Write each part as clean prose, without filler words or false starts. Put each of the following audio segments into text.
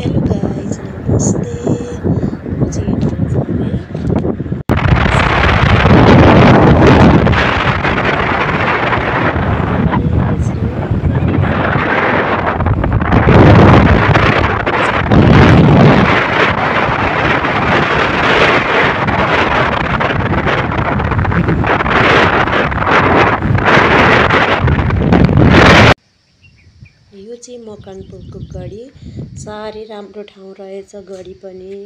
Hello guys, नमस्ते। म चाहिँ हिँडेर जाने यो चाहिँ मकनपुरको गढी। साह्रै राम्रो ठाउँ रहेछ गढी पनि।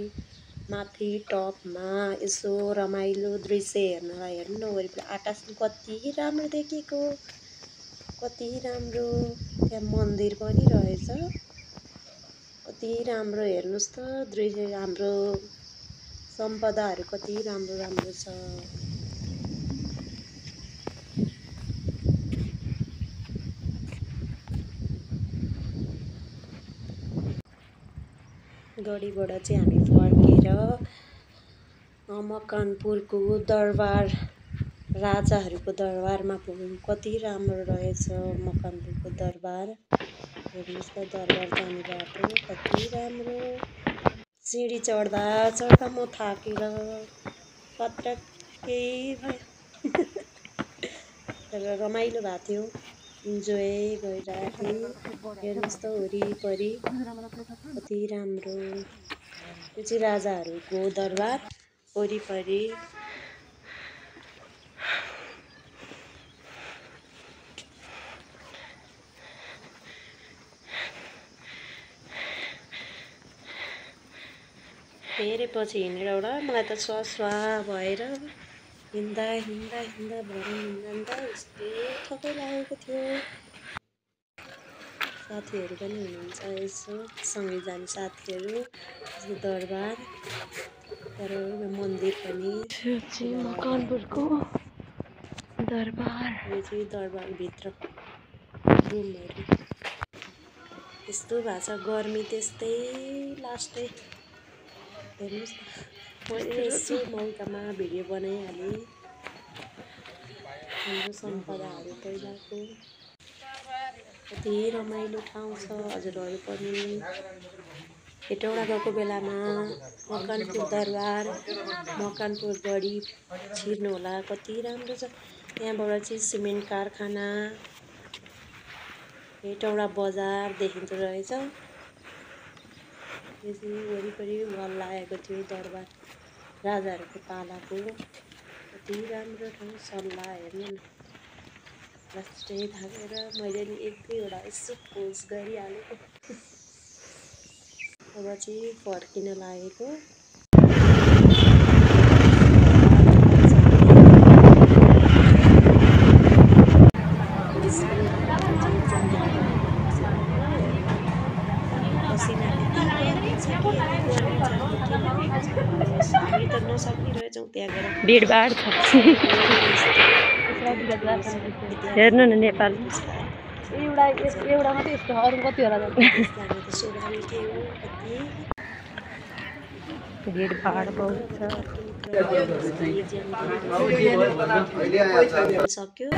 माथि टपमा यसो रमाइलो दृश्य हेर्नलाई हेर्नु वरिपरि आकाश कति राम्रो देखेको, कति राम्रो। त्यहाँ मन्दिर पनि रहेछ, कति राम्रो। हेर्नुहोस् त दृश्य, हाम्रो सम्पदाहरू कति राम्रो राम्रो छ। गढीबाट चाहिँ हामी फर्केर मकनपुरको दरबार, राजाहरूको दरबारमा पुग्यौँ। कति राम्रो रहेछ मकनपुरको दरबार। हेर्नुहोस् त दरबार जाने बाटो कति राम्रो। सिँढी चढ्दा चढ्दा म थाकेर पत्रकै भयो। तर रमाइलो भएको थियो, इन्जोय गरिरहेको थिएँ। हेर्नुहोस् त वरिपरि कति राम्रो। यो चाहिँ राजाहरूको दरबार वरिपरि। धेरै पछि हिँडेर एउटा मलाई त स्वा भएर हिँड्दा हिँड्दा हिँड्दा भरे हिँड्दा यस्तो थकै लागेको थियो। साथीहरू पनि हुनुहुन्छ यसो सँगै जाने साथीहरू। दरबार तर मन्दिर पनि मकनपुरको दरबार। यो चाहिँ दरबारभित्र रुमहरू यस्तो भएको छ। गर्मी त्यस्तै लास्टै। हेर्नुहोस् न, मैले यसो मौकामा भिडियो बनाइहालेँ हाम्रो सम्पदाहरू पहिलाको। कति रमाइलो ठाउँ छ। हजुरहरू पनि हेटौँडा गएको बेलामा मकनपुर दरबार, मकनपुर गढी छिर्नुहोला, कति राम्रो छ। त्यहाँबाट चाहिँ सिमेन्ट कारखाना, हेटौँडा बजार देखिँदो रहेछ। यो चाहिँ वरिपरि वाल लागेको थियो दरबार राजाहरूको पालाको। कति राम्रो ठाउँ। सल्लाह हेर्नु न, लास्टै थाकेर मैले नि एक दुईवटा यसो पोज गरिहालेको। अब चाहिँ फर्किन लागेको। हामी त नसक्ने रहेछौँ त्यहाँ गएर। भिडभाड छ। हेर्नु न नेपाल एउटा मात्रै यस्तो, अरू कति होला भिडभाड बहुत छ। सक्यो।